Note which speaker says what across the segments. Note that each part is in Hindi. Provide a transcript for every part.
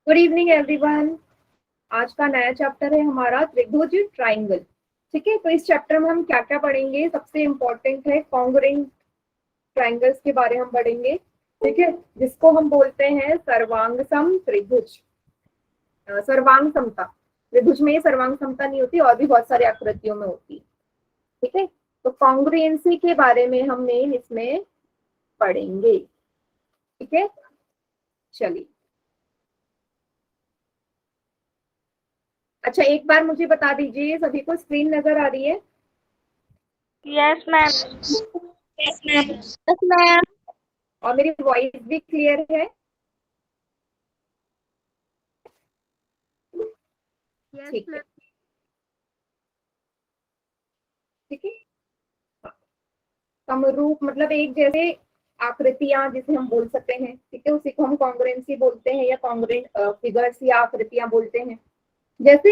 Speaker 1: Good evening everyone. आज का नया चैप्टर है हमारा त्रिभुज ट्राइंगल। ठीक है, तो इस चैप्टर में हम क्या क्या पढ़ेंगे? सबसे इम्पोर्टेंट है कॉन्ग्रुएंट ट्राइंगल्स के बारे में हम पढ़ेंगे। ठीक है, जिसको हम बोलते हैं सर्वांग सम त्रिभुज। सर्वांग समता, त्रिभुज में सर्वांग समता नहीं होती, और भी बहुत सारी आकृतियों में होती है। ठीक है, तो कॉन्ग्रुएंसी के बारे में हम मेन इसमें पढ़ेंगे। ठीक है, चलिए। अच्छा, एक बार मुझे बता दीजिए, सभी को स्क्रीन नजर आ रही है?
Speaker 2: Yes ma'am.
Speaker 1: Yes ma'am. और मेरी वॉइस भी क्लियर है? ठीक है, ठीक है। समरूप मतलब एक जैसे आकृतियां जिसे हम बोल सकते हैं। ठीक है, उसी को हम कॉन्ग्रुएंसी बोलते हैं या कॉन्ग्रुएंट फिगर्स या आकृतियां बोलते हैं। जैसे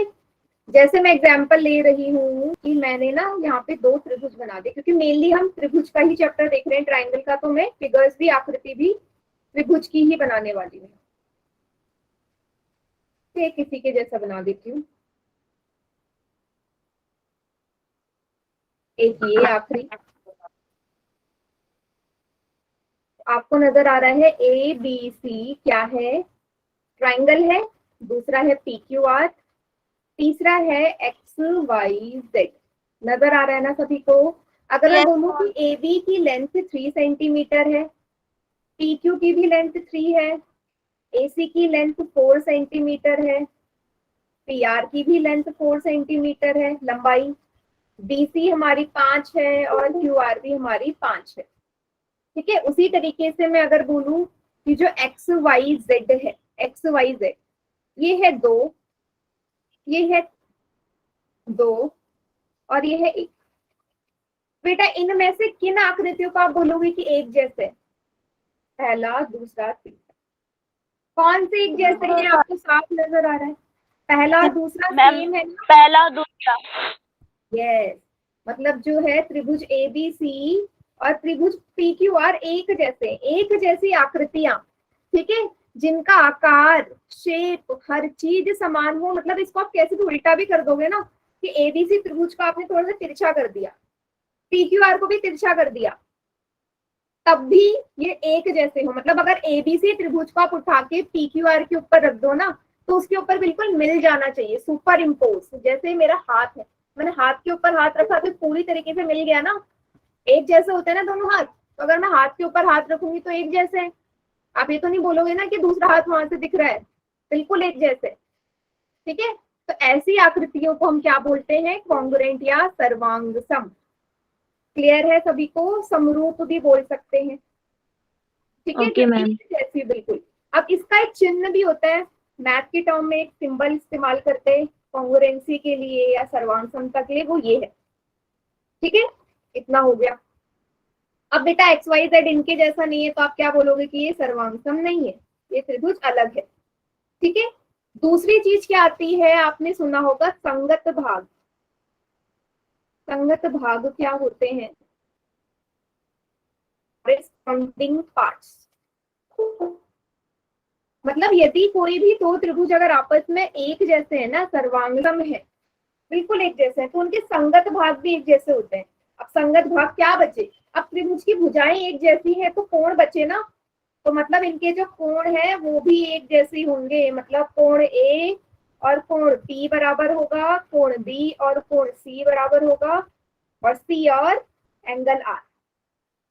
Speaker 1: जैसे मैं एग्जांपल ले रही हूँ कि मैंने ना यहाँ पे दो त्रिभुज बना दिए, क्योंकि मेनली हम त्रिभुज का ही चैप्टर देख रहे हैं, ट्राइंगल का। तो मैं फिगर्स भी, आकृति भी त्रिभुज की ही बनाने वाली हूँ। किसी के जैसा बना देती हूँ। एक ये आखिरी आपको नजर आ रहा है, ए बी सी क्या है? ट्राइंगल है। दूसरा है पी क्यू आर। तीसरा है एक्स वाई जेड। नजर आ रहा है ना सभी को? अगर मैं
Speaker 2: यस
Speaker 1: बोलूं कि ए बी की लेंथ 3 सेंटीमीटर है, पी क्यू की भी लेंथ 3 है, ए सी की लेंथ 4 सेंटीमीटर है, पी आर की भी लेंथ 4 सेंटीमीटर है लंबाई, बी सी हमारी 5 है, और क्यू आर भी हमारी 5 है। ठीक है, उसी तरीके से मैं अगर बोलूं कि जो एक्स वाई जेड है, एक्स वाई जेड ये है 2, ये है 2, और ये है 1। बेटा, इनमें से किन आकृतियों को आप बोलोगे कि एक जैसे? पहला, दूसरा, तीसरा। कौन से एक जैसे हैं? आपको साफ नजर आ रहा है? पहला और दूसरा
Speaker 2: मैम,
Speaker 1: सेम है ना?
Speaker 2: पहला दूसरा।
Speaker 1: यस, मतलब जो है त्रिभुज ए बी सी और त्रिभुज पी क्यू आर एक जैसे, एक जैसी आकृतियां। ठीक है, जिनका आकार, शेप, हर चीज समान हो। मतलब इसको आप कैसे भी उल्टा भी कर दोगे ना, कि एबीसी त्रिभुज को आपने थोड़ा सा तिरछा कर दिया, पी क्यू आर को भी तिरछा कर दिया, तब भी ये एक जैसे हो। मतलब अगर एबीसी त्रिभुज को आप उठा के पी क्यू आर के ऊपर रख दो ना, तो उसके ऊपर बिल्कुल मिल जाना चाहिए, सुपर इम्पोज। जैसे मेरा हाथ है, मैंने हाथ के ऊपर हाथ रखा तो पूरी तरीके से मिल गया ना, एक जैसे होते हैं ना दोनों हाथ। तो अगर मैं हाथ के ऊपर हाथ रखूंगी तो एक जैसे है। आप ये तो नहीं बोलोगे ना कि दूसरा हाथ वहां से दिख रहा है, बिल्कुल एक जैसे। ठीक है, तो ऐसी आकृतियों को हम क्या बोलते हैं? कॉन्ग्रुएंट या सर्वांग सम। क्लियर है सभी को? समरूप भी बोल सकते हैं। ठीक है, जो
Speaker 2: ओके मैम।
Speaker 1: एक जैसी बिल्कुल। अब इसका एक चिन्ह भी होता है, मैथ के टर्म में एक सिंबल इस्तेमाल करते हैं कॉन्ग्रुएंसी के लिए या सर्वांग समता के लिए, वो ये है। ठीक है, इतना हो गया। अब बेटा एक्स वाई जेड इनके जैसा नहीं है, तो आप क्या बोलोगे कि ये सर्वांग सम नहीं है, ये त्रिभुज अलग है। ठीक है, दूसरी चीज क्या आती है? आपने सुना होगा संगत भाग। संगत भाग क्या होते हैं? Corresponding parts. मतलब यदि कोई भी दो त्रिभुज अगर आपस में एक जैसे है ना, सर्वांगसम है, बिल्कुल एक जैसे हैं, तो उनके संगत भाग भी एक जैसे होते हैं। अब संगत भाग क्या बचे? अब त्रिभुज की भुजाएं एक जैसी है तो कोण बचे ना, तो मतलब इनके जो कोण है वो भी एक जैसे होंगे। मतलब कोण ए और कोण पी बराबर होगा, कोण बी और कोण सी बराबर होगा, और सी और एंगल आर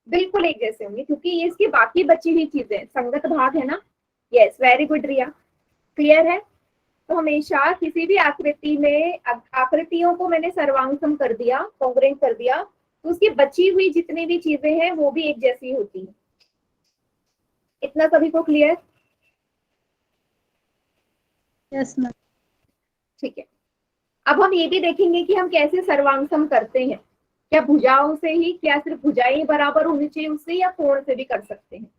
Speaker 1: बिल्कुल एक जैसे होंगे, क्योंकि ये इसकी बाकी बची हुई चीजें संगत भाग है ना। यस, वेरी गुड रिया, क्लियर है? तो हमेशा किसी भी आकृति में, आकृतियों को मैंने सर्वांगसम कर दिया, कॉन्ग्रुएंट कर दिया, तो उसकी बची हुई जितनी भी चीजें हैं वो भी एक जैसी होती है। इतना सभी को क्लियर?
Speaker 2: Yes ma'am.
Speaker 1: ठीक है, अब हम ये भी देखेंगे कि हम कैसे सर्वांगसम करते हैं। क्या भुजाओं से ही? क्या सिर्फ भुजाएं बराबर होनी चाहिए उससे, या कोण से भी कर सकते हैं?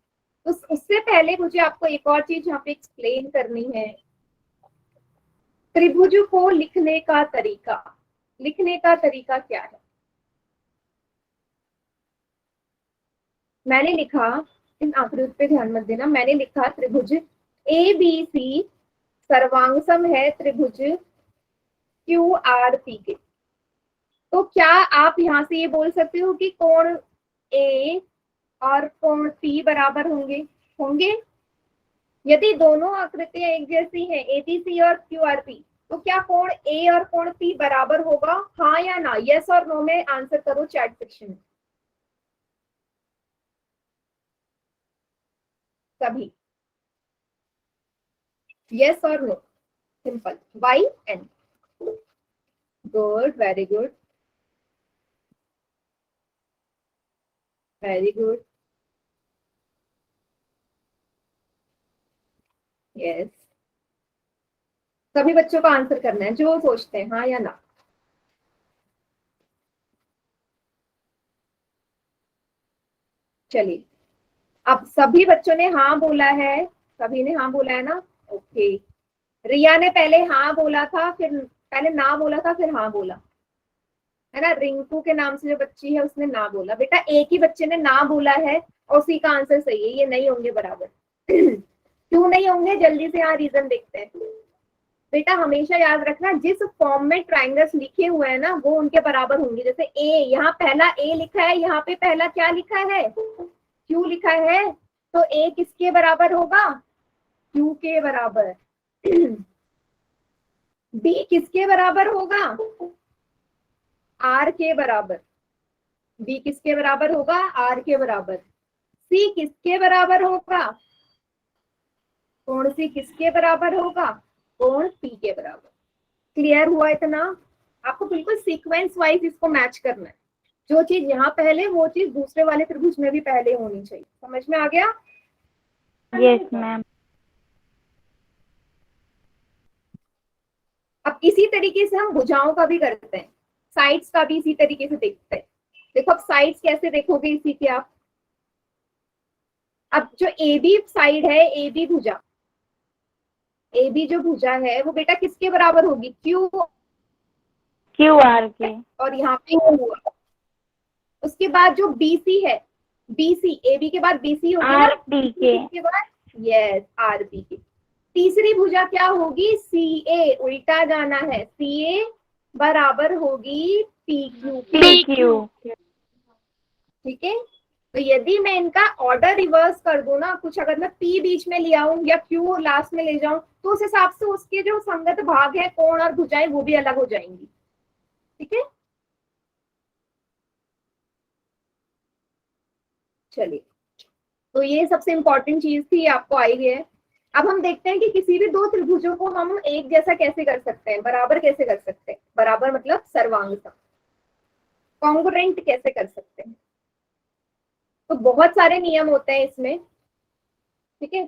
Speaker 1: तो उससे पहले मुझे आपको एक और चीज यहाँ पे एक्सप्लेन करनी है। त्रिभुज को लिखने का तरीका, लिखने का तरीका क्या है? मैंने लिखा, इन आकृति पे ध्यान मत देना, मैंने लिखा त्रिभुज ए बी सी सर्वांग है त्रिभुज क्यू आर पी के। तो क्या आप यहाँ से ये बोल सकते हो कि कोण ए और कोण पी बराबर होंगे? होंगे। यदि दोनों आकृतियां एक जैसी हैं, एबीसी और क्यू आर पी, तो क्या कोण ए और कोण पी बराबर होगा? हाँ या ना? यस और नो में आंसर करो चैट सेक्शन में सभी। यस और no, simple, Y N. Good, very good, very good, yes. सभी बच्चों का आंसर करना है जो सोचते हैं, हाँ या ना। चलिए, अब सभी बच्चों ने हाँ बोला है, सभी ने हाँ बोला है ना? ओके। रिया ने पहले हाँ बोला था, फिर पहले ना बोला था, फिर हाँ बोला है ना। रिंकू के नाम से जो बच्ची है उसने ना बोला। बेटा एक ही बच्चे ने ना बोला है और उसी का आंसर सही है। ये नहीं होंगे बराबर। क्यों नहीं होंगे? जल्दी से यहाँ रीजन देखते हैं। बेटा हमेशा याद रखना, जिस फॉर्म में ट्राइंगल्स लिखे हुए हैं ना वो उनके बराबर होंगे। जैसे ए, यहाँ पहला ए लिखा है, यहाँ पे पहला क्या लिखा है? क्यू लिखा है। तो ए किसके बराबर होगा? क्यू के बराबर। बी किसके बराबर होगा? आर के बराबर। बी किसके बराबर होगा? आर के बराबर। सी किसके बराबर होगा? कोण सी किसके बराबर होगा? कोण पी के बराबर। क्लियर हुआ इतना? आपको बिल्कुल सीक्वेंस वाइज इसको मैच करना है। जो चीज यहाँ पहले, वो चीज दूसरे वाले त्रिभुज में भी पहले होनी चाहिए। समझ में आ गया?
Speaker 2: Yes ma'am.
Speaker 1: अब इसी तरीके से हम भुजाओं का भी करते हैं, साइड्स का भी इसी तरीके से देखते हैं। देखो अब साइड्स कैसे देखोगे इसी के आप। अब जो ए बी साइड है, ए बी भुजा, ए बी जो भुजा है वो बेटा किसके बराबर होगी? क्यू
Speaker 2: क्यू आर के।
Speaker 1: और यहाँ पे क्यू। उसके बाद जो बीसी है, बीसी, ए बी के बाद बीसी होगी ना,
Speaker 2: आर पी के।
Speaker 1: इसके बाद यस आर पी के। तीसरी भुजा क्या होगी? सी ए। उल्टा जाना है, सी ए बराबर होगी पी क्यू।
Speaker 2: P Q.
Speaker 1: ठीक है। तो यदि मैं इनका ऑर्डर रिवर्स कर दूं ना, कुछ अगर मैं पी बीच में ले आऊं या क्यू लास्ट में ले जाऊं, तो उस हिसाब से उसके जो संगत भाग है, कोण और भुजाएं, वो भी अलग हो जाएंगी। ठीक है। चलिए, तो ये सबसे इंपॉर्टेंट चीज थी, आपको आई है। अब हम देखते हैं कि किसी भी दो त्रिभुजों को हम एक जैसा कैसे कर सकते हैं, बराबर कैसे कर सकते हैं। बराबर मतलब सर्वांग सम। कॉन्ग्रुएंट कैसे कर सकते हैं? तो बहुत सारे नियम होते हैं इसमें। ठीक है।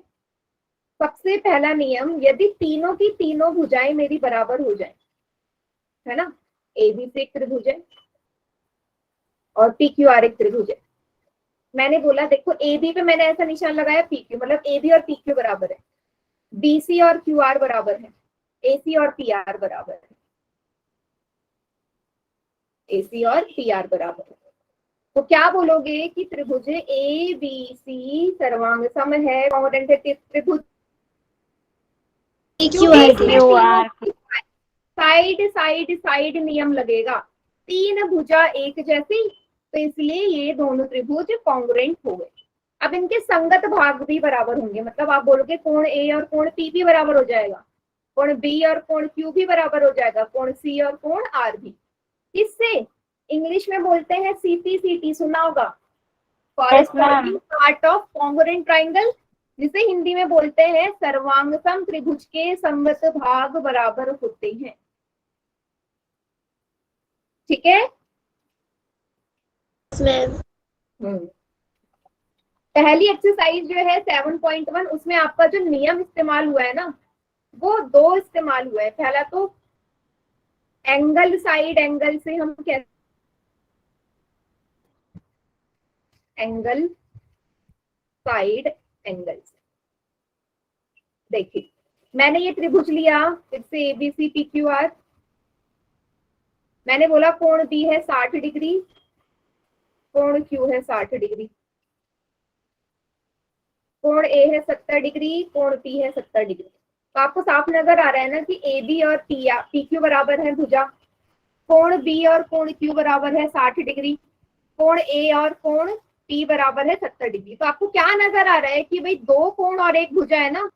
Speaker 1: सबसे पहला नियम, यदि तीनों की तीनों भुजाएं मेरी बराबर हो जाए, है ना, ए बी से एक त्रिभुज है और पी क्यू आर एक त्रिभुज है। मैंने बोला देखो ए बी पे मैंने ऐसा निशान लगाया पी क्यू, मतलब ए बी और पी क्यू बराबर है। बी सी और क्यू आर बराबर है। ए सी और पी आर बराबर है। ए सी और पी आर बराबर है। तो क्या बोलोगे कि त्रिभुज ए बी सी सर्वांग सम है, कॉन्ग्रुएंट है त्रिभुज
Speaker 2: Q R.
Speaker 1: Side side side नियम लगेगा। तीन भुजा एक जैसी, तो इसलिए ये दोनों त्रिभुज कॉन्ग्रुएंट हो गए। अब इनके संगत भाग भी बराबर होंगे, मतलब आप बोलोगे कोण ए और कोण पी भी बराबर हो जाएगा, कोण बी और कोण क्यू भी बराबर हो जाएगा, कोण सी और कोण आर भी। इससे इंग्लिश में बोलते हैं सीपी सीटी, सुना होगा, corresponding part of congruent triangle, जिसे हिंदी में बोलते हैं सर्वांगसम त्रिभुज के संगत भाग बराबर होते हैं। ठीक है। पहली एक्सरसाइज जो है 7.1, उसमें आपका जो नियम इस्तेमाल हुआ है ना, वो दो इस्तेमाल हुआ है। पहला तो एंगल साइड एंगल से हम कैसे, एंगल साइड एंगल से। देखिए मैंने ये त्रिभुज लिया, फिर से एबीसी पी क्यू आर। मैंने बोला कोण बी है 60 डिग्री, कोण क्यू है 60 डिग्री, कोण ए है 70 डिग्री, कोण पी है 70 डिग्री। तो आपको साफ नजर आ रहा है ना कि ए बी और पी क्यू बराबर है भुजा, कोण बी और कोण क्यू बराबर है 60 डिग्री, कोण ए और कोण पी बराबर है 70 डिग्री। तो आपको क्या नजर आ रहा है कि भाई दो कोण और एक भुजा है ना,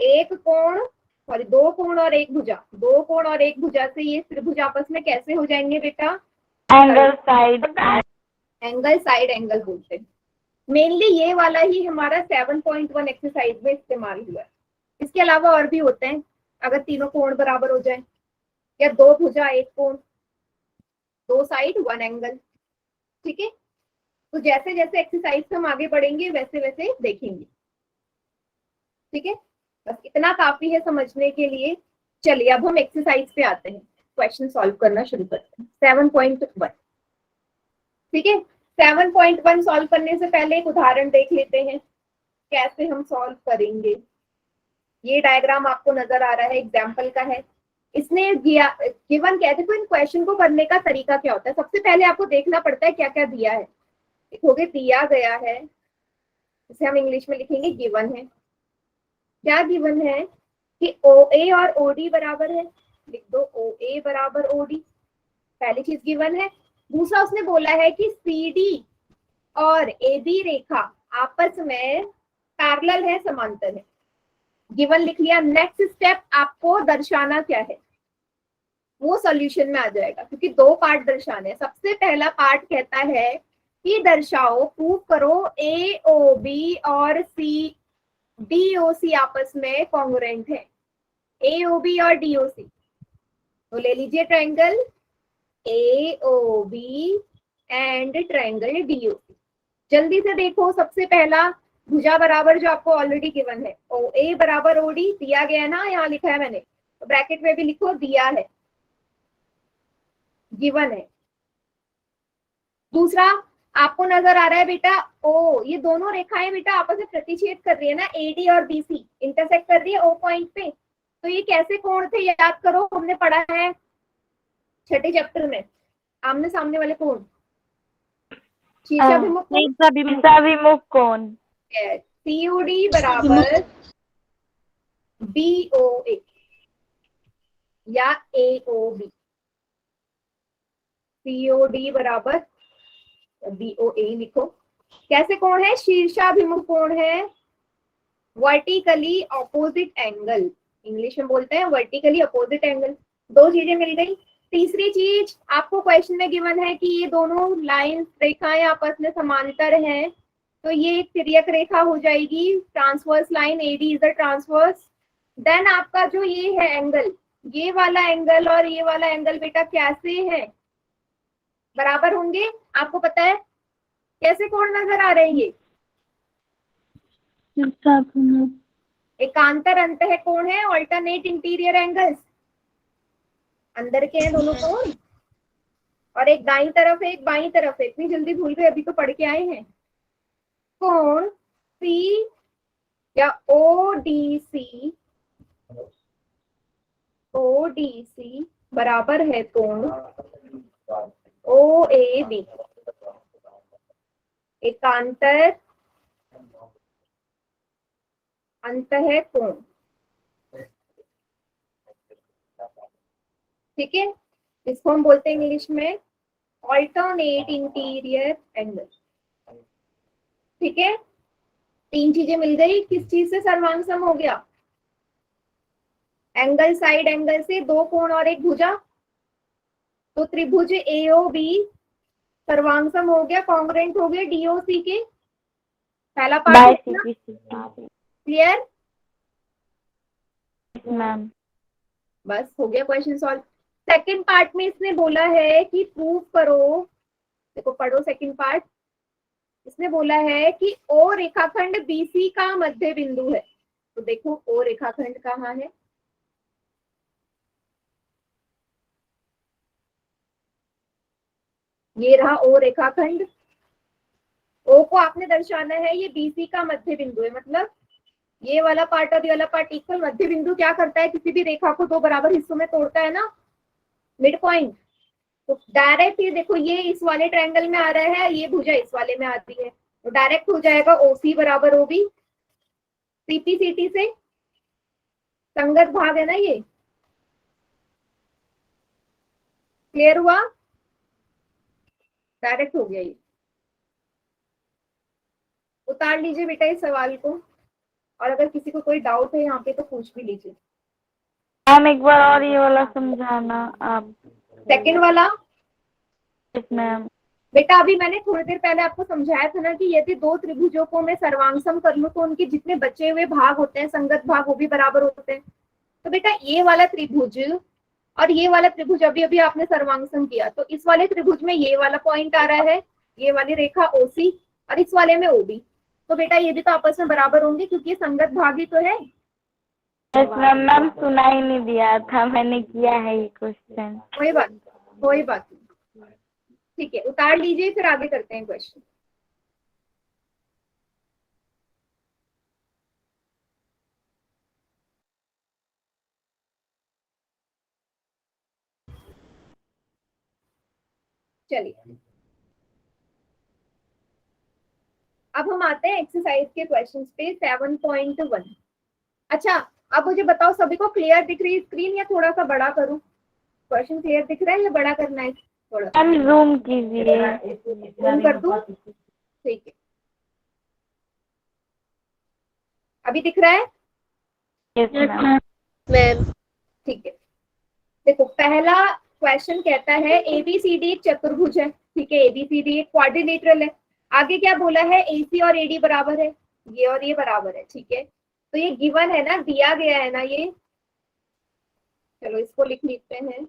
Speaker 1: एक कोण सॉरी दो कोण और एक भुजा, दो कोण और एक भुजा से ये त्रिभुज आपस में कैसे हो जाएंगे बेटा?
Speaker 2: Angle side.
Speaker 1: Angle side angle बोलते हैं। मेनली ये वाला ही हमारा 7.1 एक्सरसाइज में इस्तेमाल हुआ है। इसके अलावा और भी होते हैं, अगर तीनों कोण बराबर हो जाए, या दो भुजा एक कोण, दो साइड वन एंगल। ठीक है, तो जैसे जैसे एक्सरसाइज हम आगे बढ़ेंगे वैसे वैसे देखेंगे। ठीक है, बस इतना काफी है समझने के लिए। चलिए अब हम एक्सरसाइज पे आते हैं, क्वेश्चन सॉल्व करना शुरू करते हैं। 7.1, ठीक है, 7.1 सॉल्व करने से पहले एक उदाहरण देख लेते हैं कैसे हम सॉल्व करेंगे। ये डायग्राम आपको नजर आ रहा है, एग्जाम्पल का है। इसने गिवन क्या है, देखो इन क्वेश्चन को करने का तरीका क्या होता है। सबसे पहले आपको देखना पड़ता है क्या क्या दिया है। देखोगे दिया गया है, इसे हम इंग्लिश में लिखेंगे गिवन है। क्या गिवन है कि ओ ए और ओ डी बराबर है, लिख दो ओ ए बराबर ओ डी, पहली चीज गिवन है। दूसरा उसने बोला है कि सी डी और ए बी रेखा आपस में पैरेलल है, समांतर है। गिवन लिख लिया। नेक्स्ट स्टेप आपको दर्शाना क्या है, वो सॉल्यूशन में आ जाएगा, क्योंकि दो पार्ट दर्शाने हैं। सबसे पहला पार्ट कहता है कि दर्शाओ, प्रूव करो ए ओ बी और सी डी ओ सी आपस में कॉन्ग्रुएंट है, ए ओ बी और डी ओ सी। तो ले लीजिए triangle A O B and triangle D O C. जल्दी से देखो, सबसे पहला भुजा बराबर जो आपको ऑलरेडी गिवन है, ओ ए बराबर ओ डी दिया गया है ना, यहाँ लिखा है मैंने, तो ब्रैकेट में भी लिखो दिया है, गिवन है। दूसरा आपको नजर आ रहा है बेटा ओ, ये दोनों रेखाएं बेटा आपस में प्रतिच्छेद कर रही है ना, एडी और बीसी इंटरसेक्ट कर रही है ओ पॉइंट पे। तो ये कैसे कोण थे याद करो, हमने पढ़ा है छठे चैप्टर में, आमने सामने वाले कोण, शीर्षाभिमुख कोण,
Speaker 2: शीर्षाभिमुख कोण।
Speaker 1: सीओडी बराबर बीओए या एओबी, सीओडी बराबर बीओए लिखो। कैसे कोण है? शीर्षाभिमुख कोण है, वर्टिकली ऑपोजिट एंगल, इंग्लिश में बोलते हैं वर्टिकली ऑपोजिट एंगल। दो चीजें मिल गई। तीसरी चीज आपको क्वेश्चन में गिवन है कि ये दोनों लाइंस रेखाएं आपस में समांतर हैं, तो ये एक तिर्यक रेखा हो जाएगी, transverse line AD is a transverse. Then आपका जो ये है एंगल, ये वाला एंगल और ये वाला एंगल बेटा कैसे है? बराबर होंगे। आपको पता है कैसे कोण नजर आ रहे हैं ये? एकांतर अंत है कोण है, ऑल्टरनेट इंटीरियर एंगल्स, अंदर के हैं दोनों कोण, और एक दाईं तरफ है एक बाईं तरफ है। इतनी जल्दी भूल गए, अभी तो पढ़ के आए हैं। कोण सी या ओ डी सी बराबर है कोण ओ ए बी, एकांतर अंत है कोण। ठीक है, इसको हम बोलते हैं इंग्लिश में ऑल्टरनेट इंटीरियर एंगल। ठीक है, तीन चीजें मिल गई। किस चीज से सर्वांग सम हो गया? एंगल साइड एंगल से, दो कोण और एक भुजा, तो त्रिभुज एओबी सर्वांग सम हो गया, कॉन्ग्रुएंट हो गया डीओसी के। पहला पार्ट क्लियर
Speaker 2: मैम?
Speaker 1: बस हो गया क्वेश्चन सॉल्व। सेकंड पार्ट में इसने बोला है कि प्रूव करो, देखो पढ़ो सेकंड पार्ट। इसने बोला है कि ओ रेखाखंड बीसी का मध्य बिंदु है। तो देखो ओ रेखाखंड कहाँ है? ये रहा ओ रेखाखंड। ओ को आपने दर्शाना है, ये बीसी का मध्य बिंदु है, मतलब ये वाला पार्ट और ये वाला पार्ट इक्वल। मध्य बिंदु क्या करता है? किसी भी रेखा को दो बराबर हिस्सों में तोड़ता है ना, मिड पॉइंट। तो डायरेक्ट ये देखो, ये इस वाले ट्रायंगल में आ रहा है, ये भुजा इस वाले में आती है, तो डायरेक्ट हो जाएगा ओसी बराबर ओबी, सीपी सीटी से संगत भाग है ना ये, क्लियर हुआ, डायरेक्ट हो गया ये। उतार लीजिए बेटा इस सवाल को, और अगर किसी को कोई डाउट है यहाँ पे तो पूछ भी लीजिए।
Speaker 2: मैम एक बार और ये वाला समझाना आप।
Speaker 1: सेकंड वाला
Speaker 2: यस मैम।
Speaker 1: बेटा अभी मैंने थोड़ी देर पहले आपको समझाया था ना कि यदि दो त्रिभुजों को मैं सर्वांगसम कर लूं तो उनके जितने बचे हुए भाग होते हैं संगत भाग वो भी बराबर होते हैं। तो बेटा ये वाला त्रिभुज और ये वाला त्रिभुज अभी अभी आपने सर्वांगसम किया, तो इस वाले त्रिभुज में ये वाला पॉइंट आ रहा है, ये वाली रेखा ओसी, और इस वाले में ओबी, तो बेटा ये भी तो आपस में बराबर होंगे क्योंकि ये संगत भाग ही तो है।
Speaker 2: यस मैम, मैम सुना ही नहीं दिया था, मैंने किया है ये क्वेश्चन।
Speaker 1: कोई बात नहीं, ठीक है, उतार लीजिए फिर आगे करते हैं क्वेश्चन। चलिए अब हम आते हैं एक्सरसाइज के क्वेश्चंस पे 7.1। अच्छा अब मुझे बताओ सभी को क्लियर दिख रही है स्क्रीन या थोड़ा सा बड़ा करूं? क्वेश्चन क्लियर दिख रहा है या बड़ा करना है थोड़ा?
Speaker 2: मैम जूम कीजिए।
Speaker 1: जूम कर दूं? ठीक है, अभी दिख रहा है?
Speaker 2: Yes ma'am.
Speaker 1: ठीक है, देखो पहला क्वेश्चन कहता है एबीसीडी एक चतुर्भुज है, ठीक है, एबीसीडी एक क्वाड्रिलेटरल है। आगे क्या बोला है, एसी और एडी बराबर है, ये और ये बराबर है, ठीक है। तो ये गिवन है ना, दिया गया है ना ये, चलो इसको लिख लेते हैं,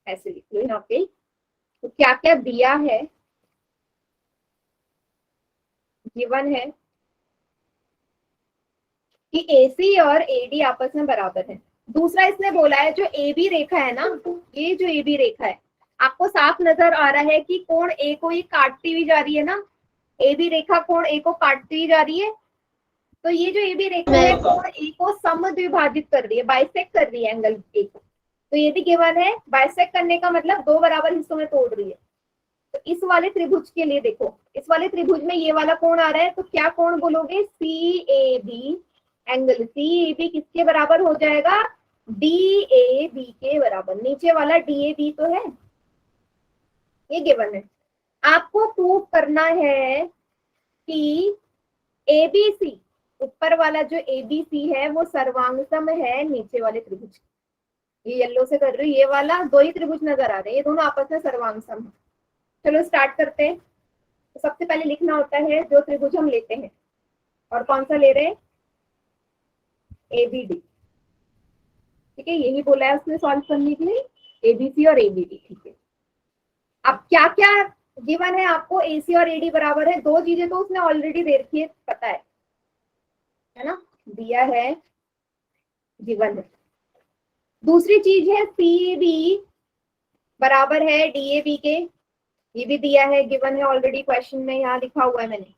Speaker 1: ऐसे लिख लो यहाँ पे। तो क्या क्या दिया है, गिवन है कि एसी और एडी आपस में बराबर है। दूसरा इसने बोला है जो ए बी रेखा है ना, ये जो ए बी रेखा है, आपको साफ नजर आ रहा है कि कोण ए को ये काटती हुई जा रही है ना, ए बी रेखा कोण ए को काटती हुई जा रही है। तो ये जो ए बी रेखा है कोण ए को समद्विभाजित कर रही है, बाइसेक्ट कर रही है एंगल ए को। तो ये भी गिवन है, बाइसेक्ट करने का मतलब दो बराबर हिस्सों में तोड़ रही है। तो इस वाले त्रिभुज के लिए देखो, इस वाले त्रिभुज में ये वाला कोण आ रहा है, तो क्या कोण बोलोगे, C A B, angle C A B किसके बराबर हो जाएगा, डी ए बी के बराबर। नीचे वाला डी ए बी तो है, ये गिवन है। आपको प्रूव करना है कि एबीसी, ऊपर वाला जो एबीसी है वो सर्वांगसम है नीचे वाले त्रिभुज। ये येलो से कर रही हूँ, ये वाला दो ही त्रिभुज नजर आ रहे हैं, ये दोनों आपस में सर्वांगसम है। चलो स्टार्ट करते हैं। तो सबसे पहले लिखना होता है जो त्रिभुज हम लेते हैं, और कौन सा ले रहे हैं, एबीडी, ठीक है, यही बोला है उसने सॉल्व करने के लिए, एबीसी और एबीडी, ठीक है। अब क्या क्या गिवन है आपको, एसी और एडी बराबर है, दो चीजें तो उसने ऑलरेडी दे रखी है, पता है ना, दिया है, गिवन है। दूसरी चीज है सी बी बराबर है डी ए बी के, ये भी दिया है, गिवन है ऑलरेडी, क्वेश्चन में यहाँ लिखा हुआ है मैंने।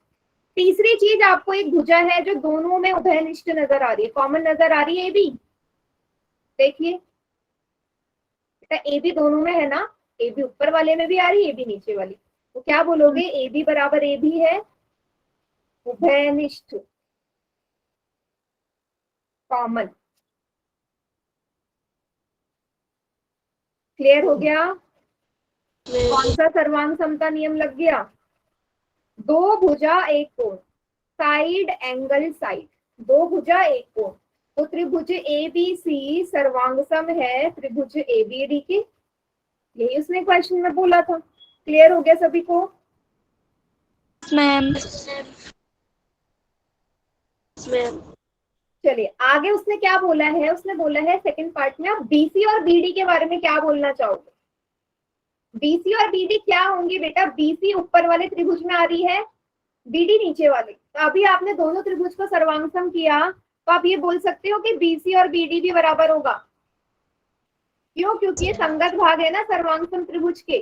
Speaker 1: तीसरी चीज आपको एक भुजा है जो दोनों में उभयनिष्ठ नजर आ रही है, कॉमन नजर आ रही है, ए बी, देखिए बेटा ए बी दोनों में है ना, ए बी ऊपर वाले में भी आ रही है, ए बी नीचे वाली, तो क्या बोलोगे, ए बी बराबर ए बी है, उभयनिष्ठ, कॉमन। क्लियर हो गया? कौन सा सर्वांग समता नियम लग गया, दो भुजा एक कोण, साइड एंगल साइड, दो भुजा एक कोण, तो त्रिभुज ए बी सी सर्वांगसम है त्रिभुज ए बी डी के, यही उसने क्वेश्चन में बोला था। क्लियर हो गया सभी को?
Speaker 2: मैम।
Speaker 1: चलिए आगे उसने क्या बोला है, उसने बोला है सेकंड पार्ट में, आप बीसी और बीडी के बारे में क्या बोलना चाहोगे? बीसी और बीडी क्या होंगी बेटा, बीसी ऊपर वाले त्रिभुज में आ रही है, बीडी नीचे वाले, तो अभी आपने दोनों त्रिभुज को सर्वांगसम किया, तो आप ये बोल सकते हो कि बीसी और बीडी भी बराबर होगा। क्यों? क्योंकि ये संगत भाग है ना सर्वांगसम त्रिभुज के,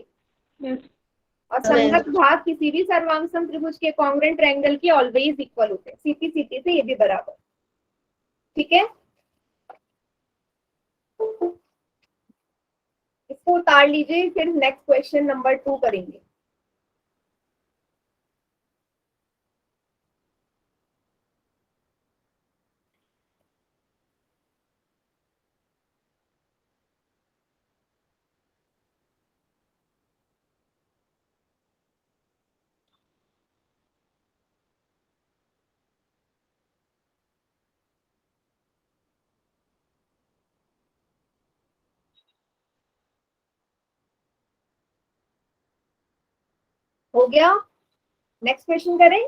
Speaker 1: और संगत भाग किसी भी सर्वांगसम त्रिभुज के कॉन्ग्रुएंट ट्रायंगल के ऑलवेज इक्वल होते हैं, सीधी सीधी से ये भी बराबर, ठीक है। इसको उतार लीजिए, फिर नेक्स्ट क्वेश्चन नंबर 2 करेंगे। हो गया? नेक्स्ट क्वेश्चन करें?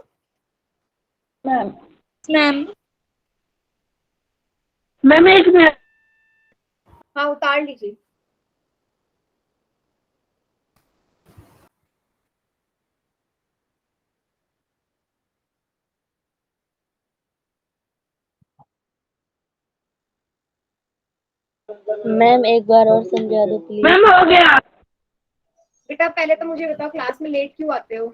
Speaker 2: मैम
Speaker 3: मैम
Speaker 2: मैम एक मिनट।
Speaker 1: हाँ, उतार लीजिए।
Speaker 3: मैम एक बार और समझा दो प्लीज।
Speaker 2: मैम हो गया।
Speaker 1: बेटा पहले तो मुझे बताओ, क्लास में लेट क्यों आते हो?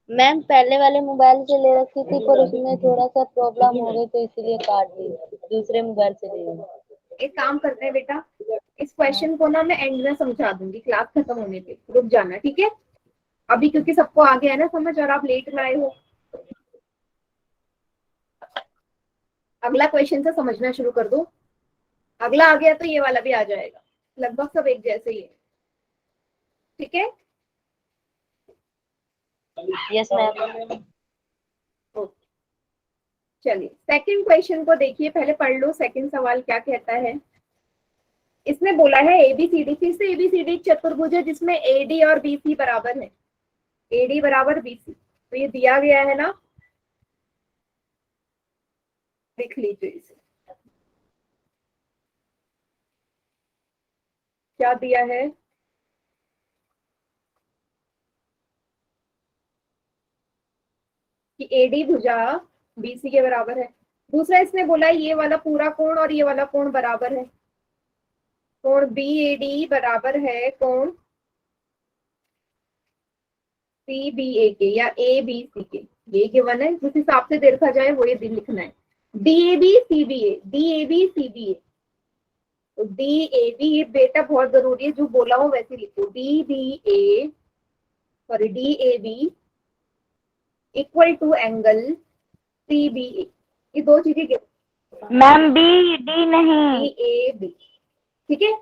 Speaker 3: मैम पहले वाले मोबाइल से ले रखी थी पर उसमें थोड़ा सा प्रॉब्लम हो गई तो इसलिए काट दी। दूसरे मोबाइल से ले रही।
Speaker 1: एक काम करते हैं बेटा, इस क्वेश्चन को ना मैं एंड में समझा दूंगी, क्लास खत्म होने पे रुक जाना, ठीक है? अभी क्योंकि सबको आ गया है ना समझ, और आप लेट में आए हो। अगला क्वेश्चन से समझना शुरू कर दो। अगला आ गया तो ये वाला भी आ जाएगा, लगभग सब एक जैसे ही है, ठीक है?
Speaker 3: Yes ma'am.
Speaker 1: ओके, चलिए सेकंड क्वेश्चन को देखिए, पहले पढ़ लो सेकंड सवाल क्या कहता है। इसमें बोला है एबीसीडी, फिर से एबीसीडी एक चतुर्भुज है जिसमें एडी और बीसी बराबर है, एडी बराबर बीसी, तो ये दिया गया है ना, लिख लीजिए इसे। क्या दिया है? कि एडी भुजा बीसी के बराबर है। दूसरा इसने बोला ये वाला पूरा कोण और ये वाला कोण बराबर है, कोण बी एडी बराबर है कोण सी बी ए के या ए बी सी के, ये गिवन है, जिस हिसाब से देखा जाए वो ये दिन लिखना है। D A B C B A, D A B C B A, तो डी ए बी, ये बेटा बहुत जरूरी है, जो बोला हो वैसे लिखो, D B A, sorry D A B equal to angle C B A, ये दो चीजें
Speaker 2: मैम बी डी नहीं।
Speaker 1: डी ए बी, ठीक है?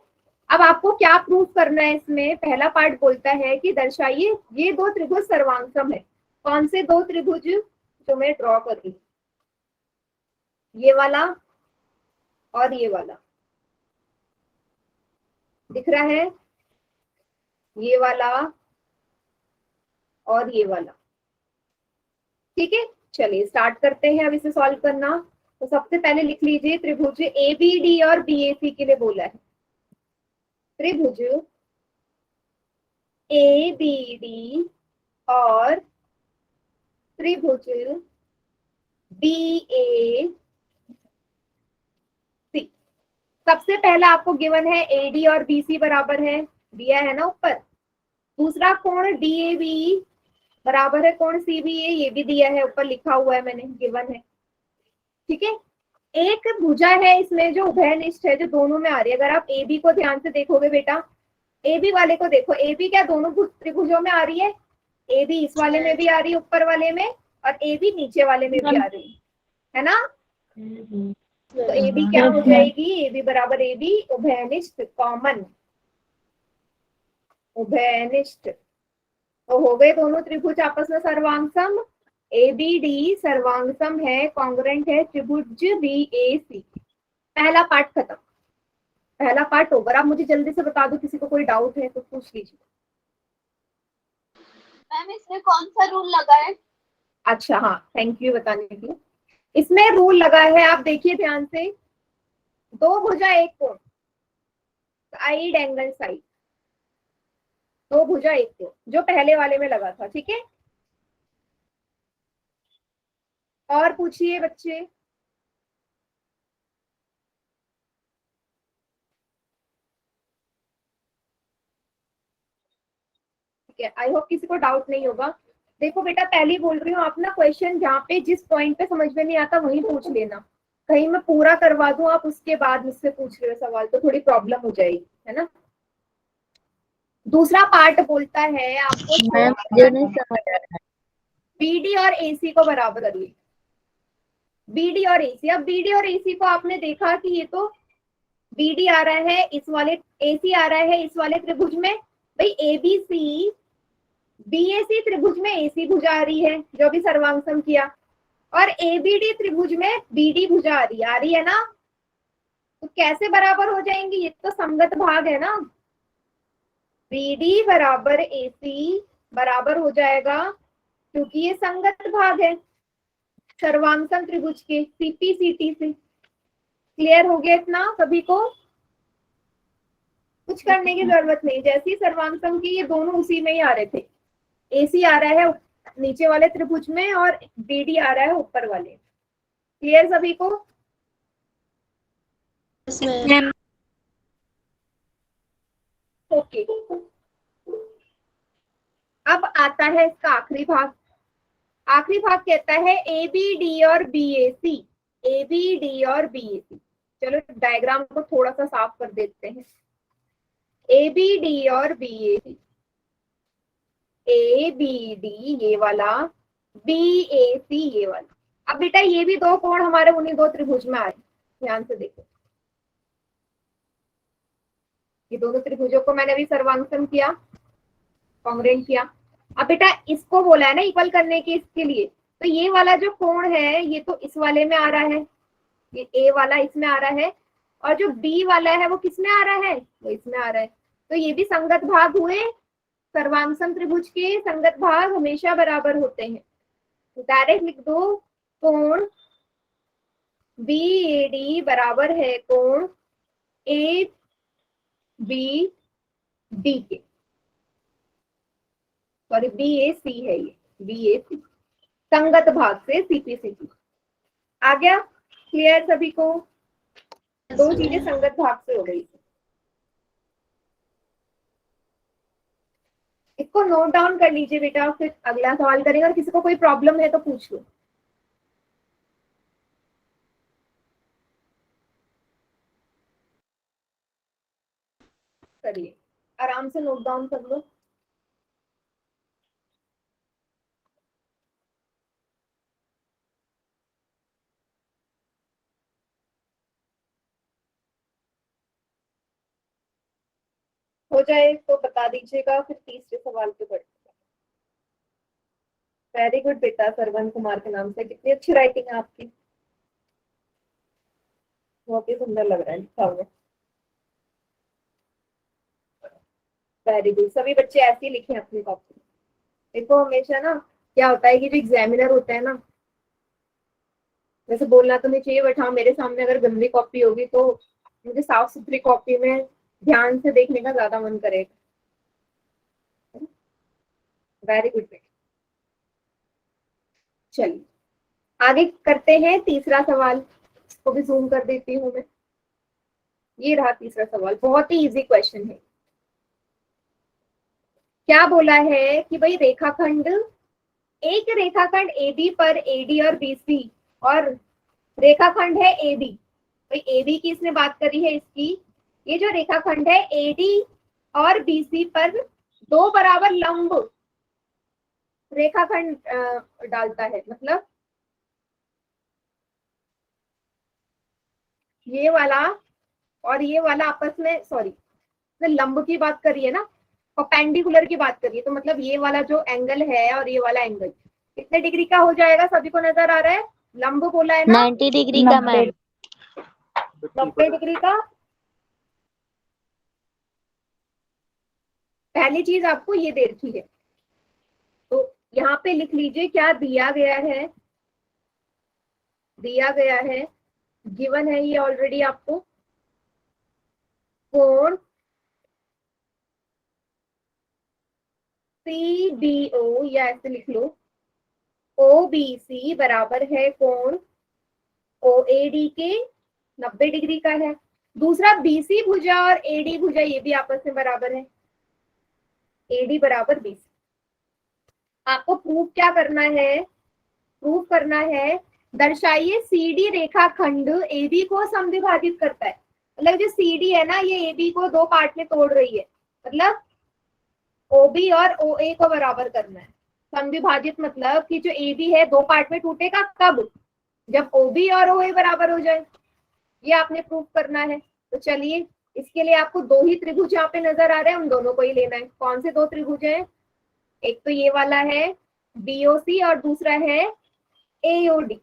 Speaker 1: अब आपको क्या प्रूव करना है इसमें? पहला पार्ट बोलता है कि दर्शाइए ये दो त्रिभुज सर्वांगसम है। कौन से दो त्रिभुज? जो मैं ड्रॉ कर रही हूँ, ये वाला और ये वाला, दिख रहा है? ये वाला और ये वाला, ठीक है? चलिए स्टार्ट करते हैं अब इसे सॉल्व करना। तो सबसे पहले लिख लीजिए, त्रिभुज ए बी डी और बी ए सी के लिए बोला है। त्रिभुज ए बी डी और त्रिभुज बी ए सी। सबसे पहला आपको गिवन है एडी और बीसी बराबर है, दिया है ना ऊपर। दूसरा कोण डी ए बी बराबर है कोण सी बी ए, ये भी दिया है, ऊपर लिखा हुआ है मैंने, गिवन है, ठीक है? एक भुजा है इसमें जो उभयनिष्ठ है, जो दोनों में आ रही है। अगर आप ए बी को ध्यान से देखोगे बेटा, ए बी वाले को देखो, ए बी क्या दोनों त्रिभुजों में आ रही है? ए बी इस वाले में भी आ रही है, ऊपर वाले में, और ए बी नीचे वाले में भी आ रही है ना? तो ए बी क्या हो जाएगी? ए बी बराबर ए बी उभयनिष्ठ, कॉमन उभयनिष्ठ, तो हो गए दोनों त्रिभुज आपस में सर्वांगसम। ए बी डी सर्वांगसम है, कॉन्ग्रुएंट है त्रिभुज बी ए सी। पहला पार्ट खत्म, पहला पार्ट ओवर। आप मुझे जल्दी से बता दो, किसी को कोई डाउट है तो पूछ लीजिए।
Speaker 4: मैम इसमें कौन सा रूल लगा है?
Speaker 1: अच्छा हाँ, थैंक यू बताने के लिए। इसमें रूल लगा है, आप देखिए ध्यान से, दो भुजा एक कोण, साइड एंगल साइड, दो भुजा एक कोण, जो पहले वाले में लगा था, ठीक है? और पूछिए बच्चे। ठीक है, आई होप किसी को डाउट नहीं होगा। देखो बेटा, पहले बोल रही हूँ, आप ना क्वेश्चन जहाँ पे जिस पॉइंट पे समझ में नहीं आता वहीं पूछ लेना, कहीं मैं पूरा करवा दूं आप उसके बाद मुझसे पूछ रहे हो सवाल तो थोड़ी प्रॉब्लम हो जाएगी, है ना? दूसरा पार्ट बोलता है आपको
Speaker 3: मैम मुझे नहीं समझ आ रहा।
Speaker 1: बीडी और एसी को बराबर करिए, बीडी और एसी। अब बीडी और एसी को आपने देखा कि ये तो बीडी आ रहा है इस वाले, एसी आ रहा है इस वाले त्रिभुज में, भाई एबीसी बीएसी त्रिभुज में एसी भुजा आ रही है जो भी सर्वांगसम किया, और एबीडी त्रिभुज में बीडी भुजा आ रही है ना? तो कैसे बराबर हो जाएंगी? ये तो संगत भाग है ना, बीडी बराबर एसी बराबर हो जाएगा, क्योंकि ये संगत भाग है सर्वांगसम त्रिभुज के सीपीसीटी से। क्लियर हो गया इतना सभी को? कुछ करने की जरूरत नहीं, जैसी सर्वांगसम की ये दोनों उसी में ही आ रहे थे। एसी आ रहा है नीचे वाले त्रिभुज में और बीडी आ रहा है ऊपर वाले। क्लियर सभी को? ओके, अब आता है इसका आखिरी भाग। आखिरी भाग कहता है ए बी डी और B A C. A B D और बी ए सी, चलो डायग्राम को थोड़ा सा साफ कर देते हैं। ए बी डी और B A C, A B D ये वाला, बी ए सी ये वाला। अब बेटा ये भी दो कोण हमारे उन्हीं दो त्रिभुज में आए, ध्यान से देखो। ये दोनों त्रिभुजों को मैंने अभी सर्वांगसम किया, कॉन्ग्रुएंट किया। अब बेटा इसको बोला है ना इक्वल करने के, इसके लिए तो ये वाला जो कोण है ये तो इस वाले में आ रहा है, ये ए वाला इसमें आ रहा है, और जो बी वाला है वो किसमें आ रहा है, वो इसमें आ रहा है। तो ये भी संगत भाग हुए। सर्वांगसम त्रिभुज के संगत भाग हमेशा बराबर होते हैं। तो डायरेक्ट लिख दो, कोण बी ए डी बराबर है कोण ए बी डी के, सॉरी बी ए सी है ये, बी ए सी संगत भाग से सीपीसीटी आ गया। क्लियर सभी को? दो चीजें संगत भाग से हो गई। इसको नोट डाउन कर लीजिए बेटा, फिर अगला सवाल करेंगे। और किसी को कोई प्रॉब्लम है तो पूछ लो। करिए, आराम से नोट डाउन कर लो। हो जाए तो बता दीजिएगा, फिर तीसरे सवाल पे बढ़ते हैं। वेरी गुड बेटा, सरवन कुमार के नाम से। कितनी अच्छी राइटिंग है आपकी, बहुत ही सुंदर लग रहा है लिखा हुआ। वेरी गुड, सभी बच्चे ऐसे ही लिखे अपनी कॉपी। देखो हमेशा ना क्या होता है कि जो एग्जामिनर होता है ना, वैसे बोलना तो नहीं चाहिए बट हाँ, मेरे सामने अगर गंदी कॉपी होगी तो मुझे साफ सुथरी कॉपी में ध्यान से देखने का ज्यादा मन करेगा। वेरी गुड बेटा, चलिए आगे करते हैं तीसरा सवाल। इसको भी जूम कर देती हूँ मैं। ये रहा तीसरा सवाल, बहुत ही इजी क्वेश्चन है। क्या बोला है कि भाई रेखाखंड, एक रेखाखंड AB पर AD और BC, और रेखाखंड है AB। भाई AB की इसने बात करी है इसकी। ये जो रेखाखंड है AD और BC पर दो बराबर लंब रेखाखंड डालता है, मतलब ये वाला और ये वाला आपस में, सॉरी लंब की बात करी है ना, परपेंडिकुलर की बात करिए, तो मतलब ये वाला जो एंगल है और ये वाला एंगल कितने डिग्री का हो जाएगा? सभी को नजर आ रहा है? लंब बोला है ना,
Speaker 3: 90 डिग्री का मैम।
Speaker 1: 90 डिग्री का। पहली चीज आपको ये दे रखी है, तो यहाँ पे लिख लीजिए क्या दिया गया है। दिया गया है, गिवन है ये ऑलरेडी आपको, कोण CBO, या ऐसे लिख लो OBC बराबर है कोण OAD के 90 डिग्री का है। दूसरा BC भुजा और AD भुजा ये भी आपस में बराबर है, AD बराबर BC। आपको प्रूफ क्या करना है? प्रूफ करना है, दर्शाइए CD रेखाखंड AB को समद्विभाजित करता है। मतलब जो CD है ना, ये AB को दो पार्ट में तोड़ रही है, मतलब OB और OA को बराबर करना है। समद्विभाजित मतलब कि जो AB है दो पार्ट में टूटेगा कब? जब OB और OA बराबर हो जाए। ये आपने प्रूफ करना है। तो चलिए, इसके लिए आपको दो ही त्रिभुज यहाँ पे नजर आ रहे हैं, उन दोनों को ही लेना है। कौन से दो त्रिभुज हैं? एक तो ये वाला है BOC और दूसरा है AOD।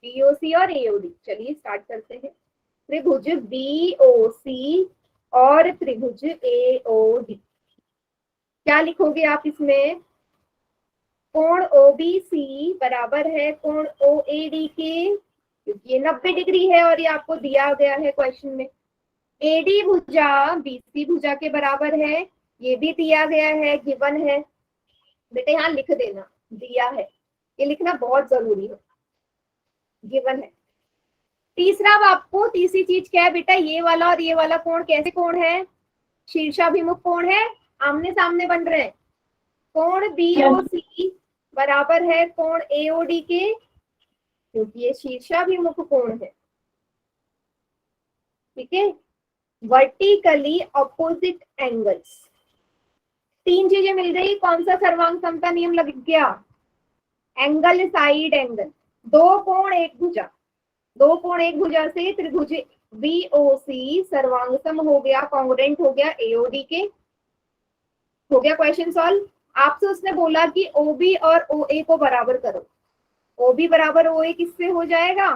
Speaker 1: BOC और AOD, चलिए स्टार्ट करते हैं। त्रिभुज BOC और त्रिभुज AOD। क्या लिखोगे आप इसमें? कोण ओबीसी बराबर है कोण ओएडी के, क्योंकि ये 90 डिग्री है और ये आपको दिया गया है क्वेश्चन में। एडी भुजा बीसी भुजा के बराबर है, ये भी दिया गया है, गिवन है। बेटा यहाँ लिख देना, दिया है, ये लिखना बहुत जरूरी है, गिवन है। तीसरा अब आपको तीसरी चीज क्या है बेटा, ये वाला और ये वाला कोण कैसे कोण है? शीर्षाभिमुख कोण है, आमने सामने बन रहे हैं। कोण बीओसी बराबर है कोण एओडी के, क्योंकि ये शीर्षाभिमुख कोण है। ठीक है, वर्टिकली अपोजिट एंगल्स। 3 चीजें मिल गई, कौन सा सर्वांग समता नियम लग गया? Angle side angle. 2 कोण एक भुजा, 2 कोण एक भुजा से त्रिभुज बीओसी सर्वांगसम हो गया, कॉन्ग्रुएंट हो गया एओडी के। हो गया क्वेश्चन सॉल्व। आपसे उसने बोला कि ओबी और ओए को बराबर करो। ओबी बराबर ओए किससे हो जाएगा?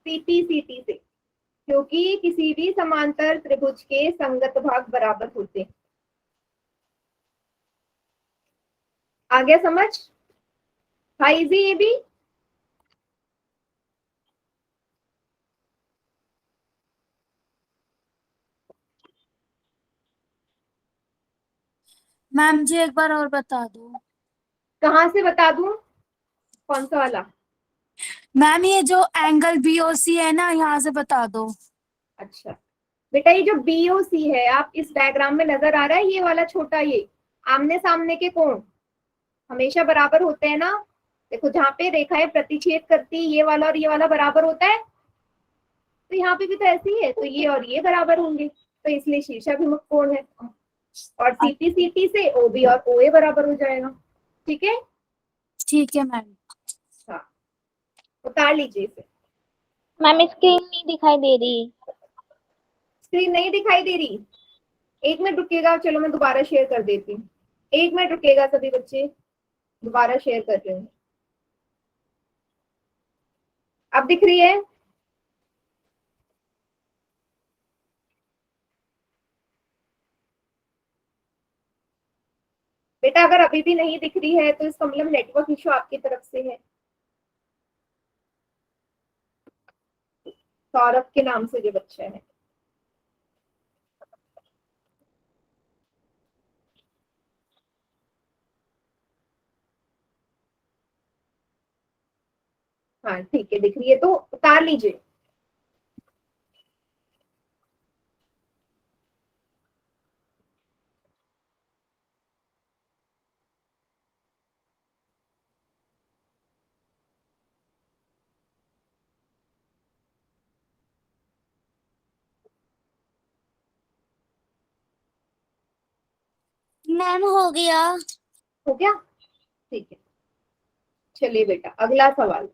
Speaker 1: सीपी सीटी से, क्योंकि किसी भी समांतर त्रिभुज के संगत भाग बराबर होते हैं। आ गया समझ? हाँ इजी ये भी।
Speaker 5: मैम जी एक बार और बता दो।
Speaker 1: कहाँ से बता दूं? कौन सा वाला?
Speaker 5: मैम ये जो एंगल बीओसी है ना, यहाँ से बता दो।
Speaker 1: अच्छा बेटा, ये जो बीओसी है, आप इस डायग्राम में नजर आ रहा है ये वाला छोटा, ये आमने सामने के कोण हमेशा बराबर होते हैं ना। देखो जहाँ पे रेखाएं प्रतिच्छेद करती, ये वाला और ये वाला बराबर होता है, तो यहाँ पे भी तो ऐसे ही है, तो ये और ये बराबर होंगे, तो इसलिए शीर्षाभिमुख कोण है। और सीपी सीटी से ओबी और ओए बराबर हो जाएगा। ठीक है,
Speaker 5: ठीक है मैम।
Speaker 1: हाँ उतार लीजिए इसे।
Speaker 3: मैम स्क्रीन नहीं दिखाई दे रही।
Speaker 1: स्क्रीन नहीं दिखाई दे रही? 1 मिनट रुकिएगा, चलो मैं दोबारा शेयर कर देती हूँ। 1 मिनट रुकिएगा सभी बच्चे, दोबारा शेयर कर रहे हैं। अब दिख रही है? बेटा अगर अभी भी नहीं दिख रही है तो इसका मतलब नेटवर्क इशू आपकी तरफ से है। सौरभ के नाम से जो बच्चा है। हाँ ठीक है, दिख रही है तो उतार लीजिए।
Speaker 5: मैम हो गया।
Speaker 1: हो गया? ठीक है, चलिए बेटा अगला सवाल,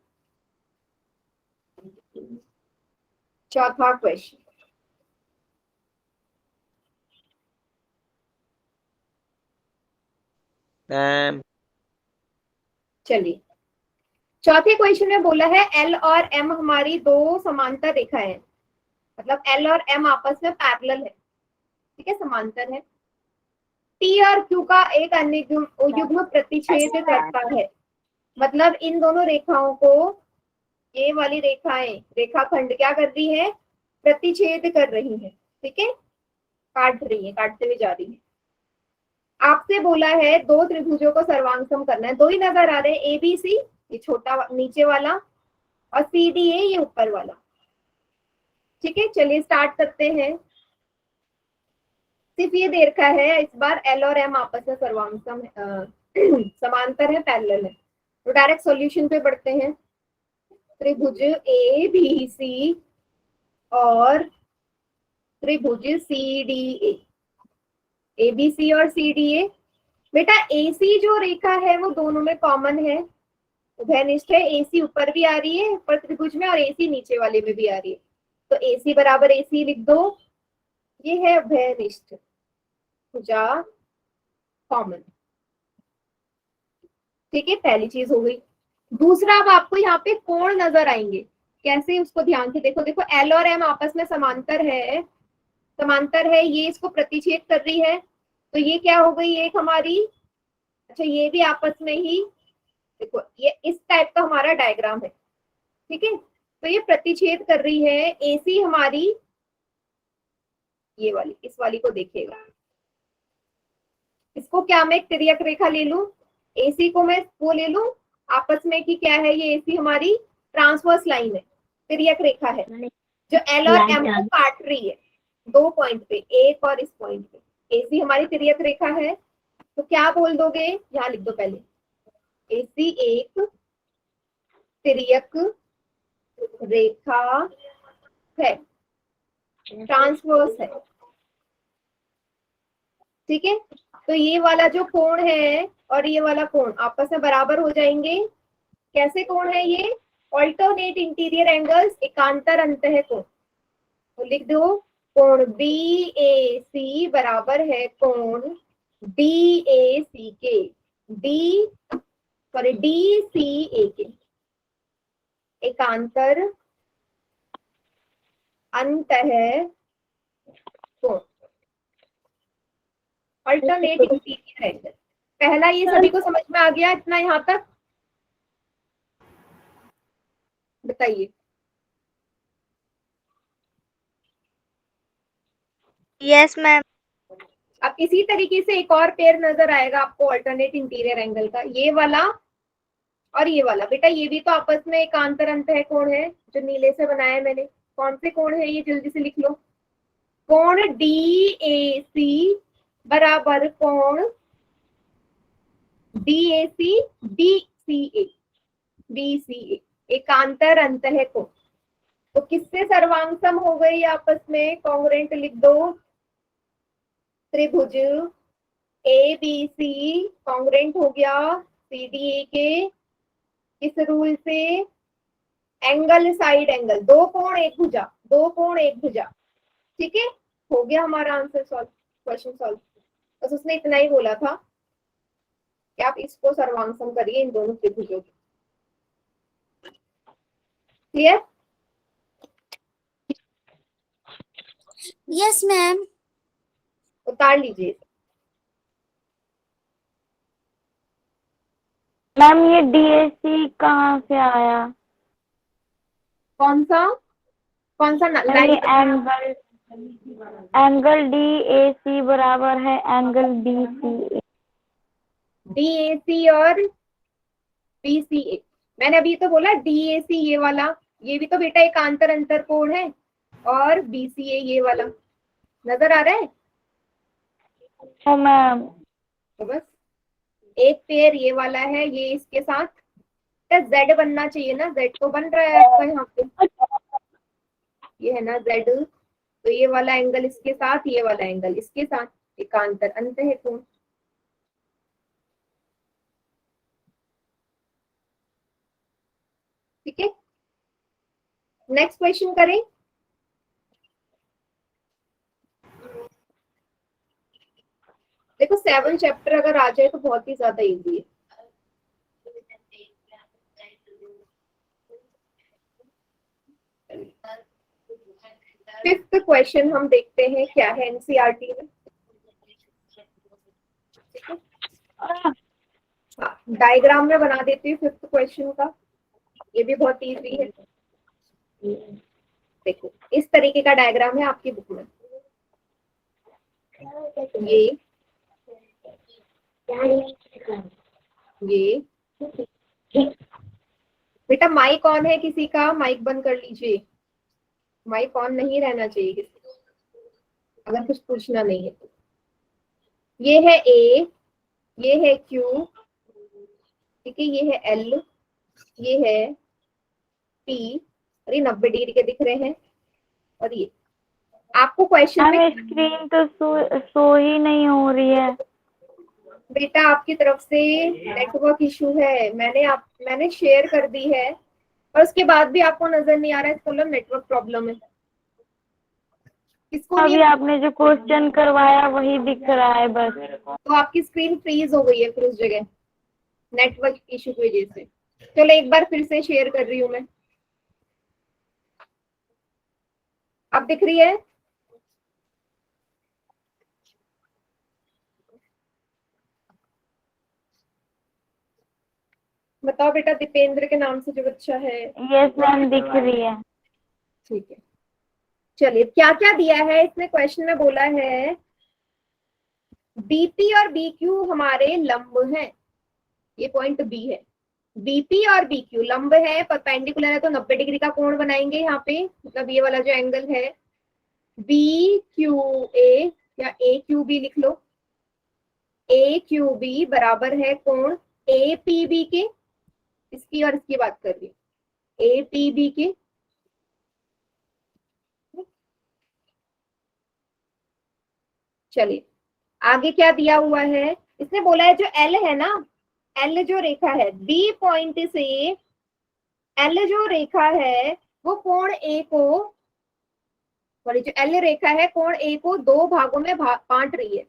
Speaker 1: चौथा क्वेश्चन।
Speaker 6: मैम
Speaker 1: चलिए चौथे क्वेश्चन में बोला है एल और एम हमारी 2 समांतर रेखाएं हैं, मतलब एल और एम आपस में पैरेलल है। ठीक है, समांतर है। टी और क्यू का एक अन्य युग्म प्रतिच्छेद करता है, मतलब इन दोनों रेखाओं को, ये वाली रेखाएं रेखाखंड क्या कर रही है? प्रतिच्छेद कर रही है। ठीक है, काट रही है, काटते हुए जा रही है। आपसे बोला है 2 त्रिभुजों को सर्वांगसम करना है। 2 ही नजर आ रहे हैं, ए बी सी ये छोटा नीचे वाला और सी डी ए ये ऊपर वाला। ठीक है, चलिए स्टार्ट करते हैं। सिर्फ ये दे रखा है इस बार एल और एम आपस में सर्वांगसम समांतर है, पैरेलल है। तो डायरेक्ट सॉल्यूशन पे बढ़ते हैं। त्रिभुज ए बी सी और त्रिभुज सी डी ए बी सी और सी डी ए। बेटा ए सी जो रेखा है वो दोनों में कॉमन है, उभयनिष्ठ है। ए सी ऊपर भी आ रही है ऊपर त्रिभुज में और ए सी नीचे वाले में भी आ रही है, तो ए सी बराबर ए सी लिख दो। ये है उभयनिष्ठ भुजा कॉमन। ठीक है, पहली चीज हो गई। दूसरा, अब आपको यहाँ पे कोण नजर आएंगे, कैसे उसको ध्यान से देखो। देखो एल और एम आपस में समांतर है, समांतर है, ये इसको प्रतिच्छेद कर रही है, तो ये क्या हो गई एक हमारी, अच्छा ये भी आपस में ही, देखो ये इस टाइप का हमारा डायग्राम है, ठीक है। तो ये प्रतिच्छेद कर रही है, एसी हमारी ये वाली, इस वाली को देखिएगा, इसको क्या मैं एक तिर्यक रेखा ले लूं, एसी को मैं वो ले लूं आपस में कि क्या है, ये एसी हमारी ट्रांसवर्स लाइन है, तिर्यक रेखा है जो एल और एम को काट रही है 2 पॉइंट पे, एक और इस पॉइंट पे। एसी हमारी तिर्यक रेखा है, तो क्या बोल दोगे, यहाँ लिख दो पहले, एसी एक तिर्यक रेखा है, ट्रांसवर्स है, ठीक है। तो ये वाला जो कोण है और ये वाला कोण आपस में बराबर हो जाएंगे। कैसे कोण है ये, ऑल्टरनेट इंटीरियर एंगल्स, एकांतर अंतः कोण। तो लिख दो कोण बी ए सी बराबर है कोण डी ए सी के, डी सॉरी डी सी ए के, एकांतर अंतः कोण, अल्टरनेट इंटीरियर एंगल। पहला ये सभी को समझ में आ गया इतना यहाँ तक, बताइए।
Speaker 2: Yes ma'am.
Speaker 1: अब इसी तरीके से एक और पेयर नजर आएगा आपको अल्टरनेट इंटीरियर एंगल का, ये वाला और ये वाला। बेटा ये भी तो आपस में एकांतर अंतः कोण है, जो नीले से बनाया है मैंने। कौन से कोण है ये, जल्दी से लिख लो। कोण डी ए सी बराबर कोण D A C D C A, D C A, एकांतर अंतः कोण। तो किससे सर्वांगसम हो गई आपस में, कॉन्ग्रुएंट लिख दो। त्रिभुज ए बी सी कॉन्ग्रुएंट हो गया सी डी ए के, इस रूल से एंगल साइड एंगल, दो कोण एक भुजा, दो कोण एक भुजा, ठीक है। हो गया हमारा आंसर सॉल्व, क्वेश्चन सॉल्व। बस उसने इतना ही बोला था कि आप इसको सर्वांगसम करिए इन दोनों त्रिभुजों की। क्लियर?
Speaker 5: Yes ma'am.
Speaker 1: उतार लीजिए।
Speaker 2: मैम ये डीएसी कहाँ से आया?
Speaker 1: कौन सा
Speaker 2: ये एंगल, एंगल डीएसी बराबर है एंगल बीसीए।
Speaker 1: डीएसी और बीसीए, मैंने अभी तो बोला डीएसी ये वाला, ये भी तो बेटा एकांतर अंतर कोण है, और बीसीए ये वाला नजर आ रहा है।
Speaker 2: हाँ मैम।
Speaker 1: तो बस एक पेयर ये वाला है, ये इसके साथ जेड बनना चाहिए ना, जेड तो बन रहा है आपका यहाँ पे, ये है ना जेड। तो ये वाला एंगल इसके साथ, ये वाला एंगल इसके साथ, एकांतर अंतः कोण। ठीक है, नेक्स्ट क्वेश्चन करें। देखो 7 चैप्टर अगर आ जाए तो बहुत ही ज्यादा इजी है। फिफ्थ क्वेश्चन हम देखते हैं क्या है एनसीईआरटी में। हाँ, डायग्राम में बना देती हूँ फिफ्थ क्वेश्चन का, ये भी बहुत इजी है। देखो इस तरीके का डायग्राम है आपकी बुक में, ये बेटा माइक ऑन है किसी का, माइक बंद कर लीजिए, माइक ऑन नहीं रहना चाहिए किसी का, अगर कुछ पूछना नहीं है तो। ये है ए, ये है क्यू, ठीक है, ये है एल, ये है पी, और ये 90 डिग्री के दिख रहे हैं। और ये आपको क्वेश्चन में
Speaker 2: स्क्रीन तो शो ही नहीं हो रही है
Speaker 1: बेटा, आपकी तरफ से नेटवर्क इशू है, मैंने शेयर कर दी है, और उसके बाद भी आपको नजर नहीं आ रहा है, इसका मतलब नेटवर्क प्रॉब्लम है। किसको
Speaker 2: अभी
Speaker 1: नहीं,
Speaker 2: आपने जो क्वेश्चन करवाया वही दिख रहा है बस।
Speaker 1: तो आपकी स्क्रीन फ्रीज हो गई है फिर उस जगह नेटवर्क इशू की वजह से। चलो एक बार फिर से शेयर कर रही हूँ मैं, अब दिख रही है। बताओ बेटा, दीपेंद्र के नाम से जो बच्चा है।
Speaker 2: यस मैम, दिख रही है।
Speaker 1: ठीक है, चलिए क्या क्या दिया है इसमें क्वेश्चन में बोला है बीपी और बीक्यू हमारे लंब हैं, ये पॉइंट बी है। बीपी और बीक्यू लंब है, परपेंडिकुलर है, तो 90 डिग्री का कोण बनाएंगे यहाँ पे, मतलब ये वाला जो एंगल है बी क्यू ए या ए क्यू बी लिख लो। ए क्यू बी बराबर है कोण ए पी बी के, इसकी और इसकी बात कर रही हूँ, ए पी बी के। चलिए आगे क्या दिया हुआ है, इसने बोला है जो एल है ना, एल जो रेखा है बी पॉइंट से, एल जो रेखा है वो कोण ए को, सॉरी जो एल रेखा है कोण ए को दो भागों में बांट रही है,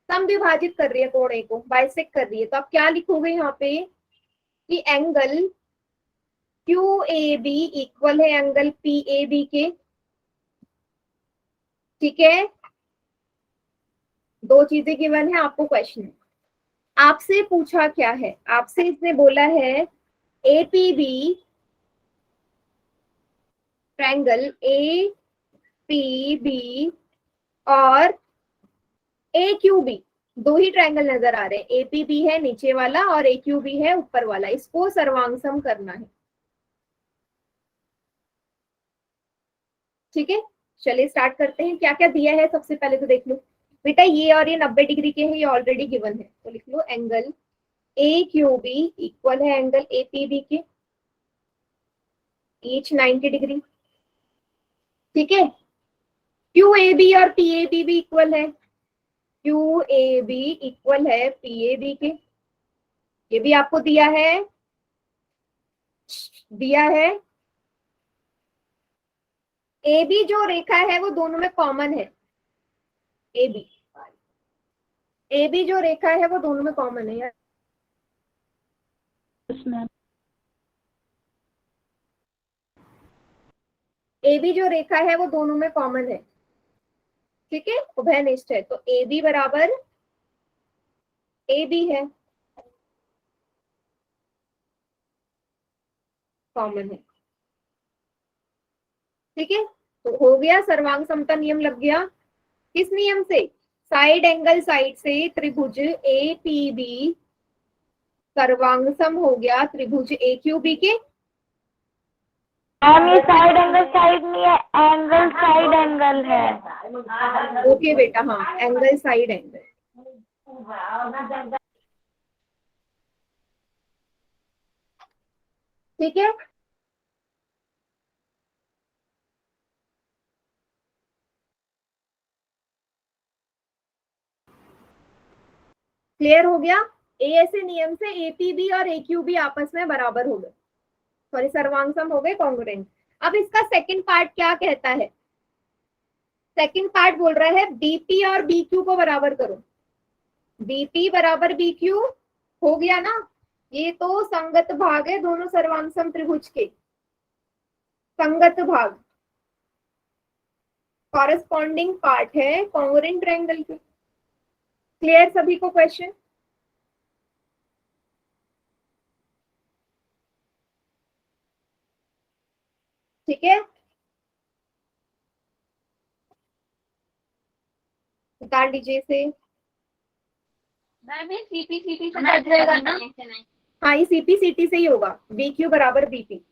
Speaker 1: सम विभाजित कर रही है, कोण ए को बाइसेक्ट कर रही है। तो आप क्या लिखोगे यहाँ पे कि angle Q A B equal है एंगल पी ए बी के। ठीक है, दो चीजें गिवन है आपको क्वेश्चन में। आपसे पूछा क्या है, आपसे इसने बोला है A P B triangle A P B और ए क्यू बी, दो ही ट्रायंगल नजर आ रहे हैं, ए पी बी है नीचे वाला और ए क्यू बी है ऊपर वाला, इसको सर्वांगसम करना है। ठीक है, चलिए स्टार्ट करते हैं। क्या क्या दिया है सबसे पहले तो देख लो बेटा, ये और ये 90 डिग्री के हैं, ये ऑलरेडी गिवन है, तो लिख लो angle A Q B equal है एंगल ए पी बी के, ईच 90 डिग्री। ठीक है, क्यू ए बी और पी ए बी भी इक्वल है, क्यू ए बी इक्वल है पी ए बी के, ये भी आपको दिया है, दिया है। ए बी जो रेखा है वो दोनों में कॉमन है, ए बी, ए बी जो रेखा है वो दोनों में कॉमन है यार। ए बी जो रेखा है वो दोनों में कॉमन है। ठीक है, उभयनिष्ठ है, तो ए बी बराबर ए बी है, कॉमन है। ठीक है, तो हो गया, सर्वांग समता नियम लग गया। किस नियम से, साइड एंगल साइड से त्रिभुज ए पी बी सर्वांगसम हो गया त्रिभुज ए क्यू बी के।
Speaker 2: मैम ये साइड एंगल साइड नहीं है, एंगल साइड एंगल है।
Speaker 1: ओके बेटा, हाँ एंगल साइड एंगल। ठीक है, क्लियर हो गया। ए ऐसे नियम से ए पी बी और ए क्यू बी आपस में बराबर हो गए, सॉरी सर्वांगसम हो गए, कॉन्ग्रुएंट। अब इसका सेकंड पार्ट क्या कहता है, सेकंड पार्ट बोल रहा है बीपी और बी क्यू को बराबर करो, बीपी बराबर बी क्यू हो गया ना, ये तो संगत भाग है दोनों सर्वांगसम त्रिभुज के, संगत भाग कॉरेस्पॉन्डिंग पार्ट है कॉन्ग्रुएंट ट्रायंगल के। क्लियर सभी को क्वेश्चन? ठीक है, निकाल लीजिए इसे।
Speaker 4: मैम ये सीपी से कट जाएगा ना?
Speaker 1: हाँ ये सीपी सीटी से ही होगा, बी क्यू बराबर बीपी।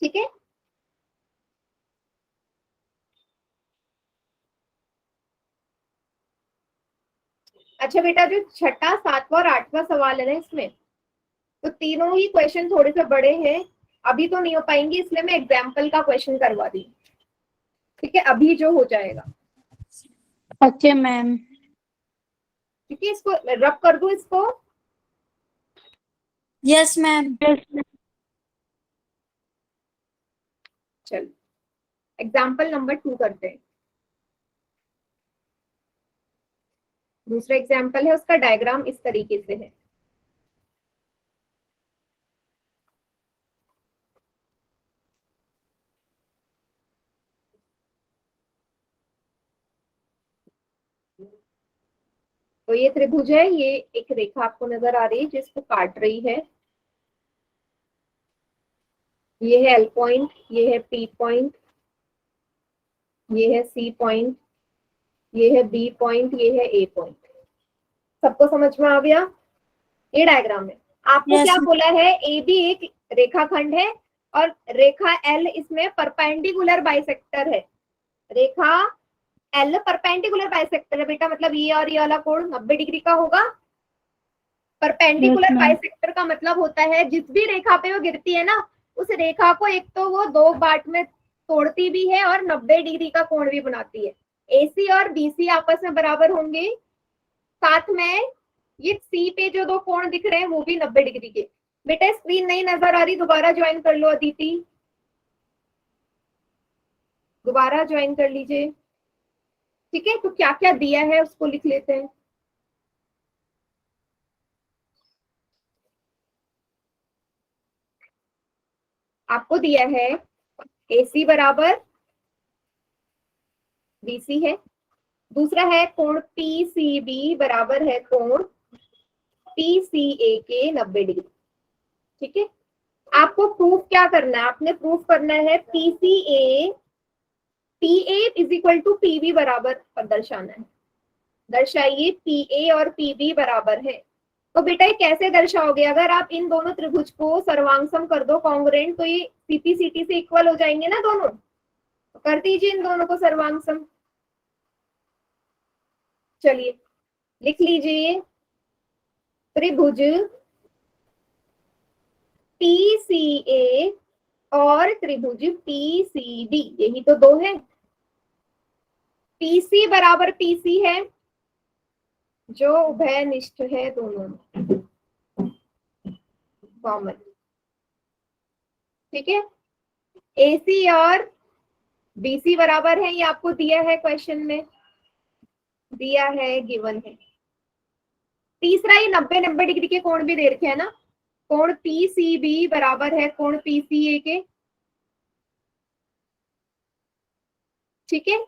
Speaker 1: ठीक है, अच्छा बेटा जो छठा सातवां और आठवां सवाल है ना इसमें, तो तीनों ही क्वेश्चन थोड़े से बड़े हैं, अभी तो नहीं हो पाएंगे, इसलिए मैं एग्जाम्पल का क्वेश्चन करवा दी। ठीक है, अभी जो हो जाएगा।
Speaker 5: Okay ma'am.
Speaker 1: ठीक है, इसको रब कर दूं इसको।
Speaker 5: Yes ma'am.
Speaker 1: चल एग्जाम्पल नंबर 2 करते हैं। दूसरा एग्जाम्पल है, उसका डायग्राम इस तरीके से है। तो ये त्रिभुज है, ये एक रेखा आपको नजर आ रही है जिसको काट रही है। ये है एल पॉइंट, ये है पी पॉइंट, ये है सी पॉइंट, ये है बी पॉइंट, ये है ए पॉइंट। सबको समझ में आ गया? ये डायग्राम है। आपको
Speaker 5: Yes,
Speaker 1: क्या
Speaker 5: ma'am.
Speaker 1: बोला है, ए बी एक रेखाखंड है और रेखा एल इसमें परपेंडिकुलर बाइसेक्टर है। रेखा एल परपेंडिकुलर बाइसेक्टर है बेटा, मतलब ये और ये वाला कोण 90 डिग्री का होगा। Perpendicular
Speaker 2: Yes, ma'am.
Speaker 1: बाइसेक्टर का मतलब होता है जिस भी रेखा पे वो गिरती है ना, उस रेखा को एक तो वो दो पार्ट में तोड़ती भी है और 90 डिग्री का कोण भी बनाती है। एसी और बीसी आपस में बराबर होंगे, साथ में ये सी पे जो दो कोण दिख रहे हैं वो भी 90 डिग्री के। बेटा स्क्रीन नहीं नजर आ रही, दोबारा ज्वाइन कर लो अदिति, दोबारा ज्वाइन कर लीजिए। ठीक है, तो क्या क्या दिया है उसको लिख लेते हैं। आपको दिया है AC बराबर BC है। दूसरा है कोण PCB बराबर है कोण PCA के 90 डिग्री। ठीक है, आपको प्रूफ क्या करना है, आपने प्रूफ करना है PCA PA is equal to PB बराबर पर दर्शाना है। दर्शाइए PA और PB बराबर है। तो बेटा ये कैसे दर्शाओगे, अगर आप इन दोनों त्रिभुज को सर्वांगसम कर दो कॉन्ग्रुएंट, तो ये CP/CT से इक्वल हो जाएंगे ना दोनों। तो कर दीजिए इन दोनों को सर्वांगसम। चलिए लिख लीजिए, त्रिभुज PCA और त्रिभुज PCD, यही तो दो है। PC बराबर PC है जो उभयनिष्ठ है दोनों में, कॉमन। ठीक है, AC और BC बराबर है, ये आपको दिया है क्वेश्चन में, दिया है, गिवन है। तीसरा ये 90 डिग्री के कोण भी दे रखे है ना, कोण PCB बराबर है कोण PCA के। ठीक है,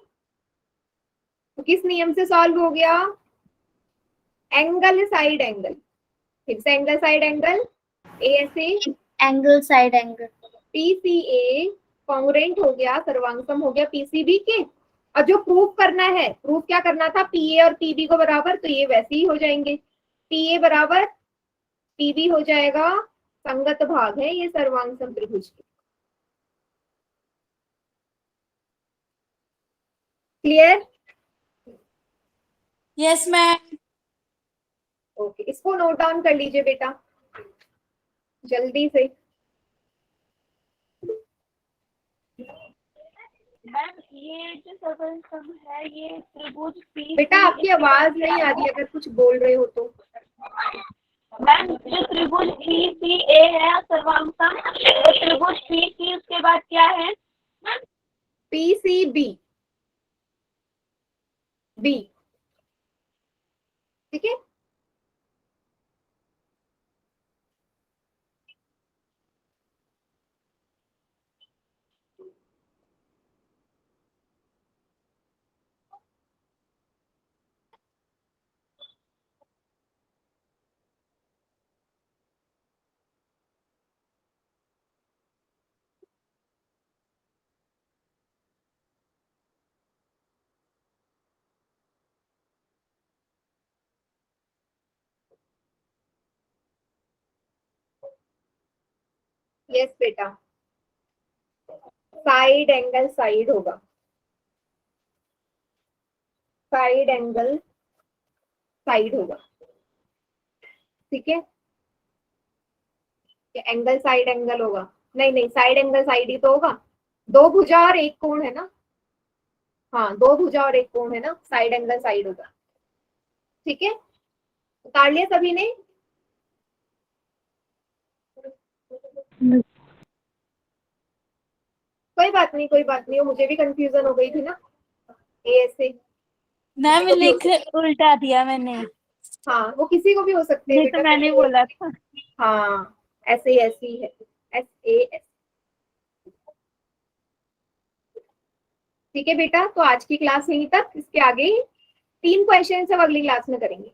Speaker 1: तो किस नियम से सॉल्व हो गया, एंगल साइड एंगल। फिर से एंगल साइड एंगल, ऐसे
Speaker 3: angle side angle.
Speaker 1: PCA congruent हो गया, सर्वांगसम हो गया PCB के। और जो प्रूफ करना है, प्रूफ क्या करना था, PA और PB को बराबर, तो ये वैसे ही हो जाएंगे, PA बराबर PB हो जाएगा, संगत भाग है ये सर्वांगसम त्रिभुज के। क्लियर?
Speaker 5: Yes, ma'am.
Speaker 1: ओके, इसको नोट डाउन कर लीजिए बेटा जल्दी से।
Speaker 2: मैम ये जो सर्वंसम है ये त्रिभुज पी
Speaker 1: बेटा आपकी आवाज नहीं आ रही, अगर कुछ बोल रहे हो तो।
Speaker 2: मैम जो त्रिभुज PCA है सर्वांगसम, तो त्रिभुज PC उसके बाद क्या है?
Speaker 1: PCB B। ठीक है, यस बेटा, साइड एंगल साइड होगा, साइड एंगल साइड होगा। ठीक है, एंगल साइड एंगल होगा, नहीं नहीं साइड एंगल साइड ही तो होगा, दो भुजा और एक कोण है ना। हाँ, दो भुजा और एक कोण है ना, साइड एंगल साइड होगा। ठीक है, उतार लिया सभी ने? कोई बात नहीं, कोई बात नहीं, मुझे भी कंफ्यूजन हो गई थी ना, ऐसे
Speaker 5: मैम लिख उल्टा दिया मैंने।
Speaker 1: हाँ वो किसी को भी हो सकते हैं
Speaker 2: ये तो
Speaker 1: बेटा।
Speaker 2: मैंने बोला था।
Speaker 1: हाँ ऐसे ऐसी है, SAS। ठीक है बेटा, तो आज की क्लास यहीं तक। इसके आगे 3 क्वेश्चन सब अगली क्लास में करेंगे।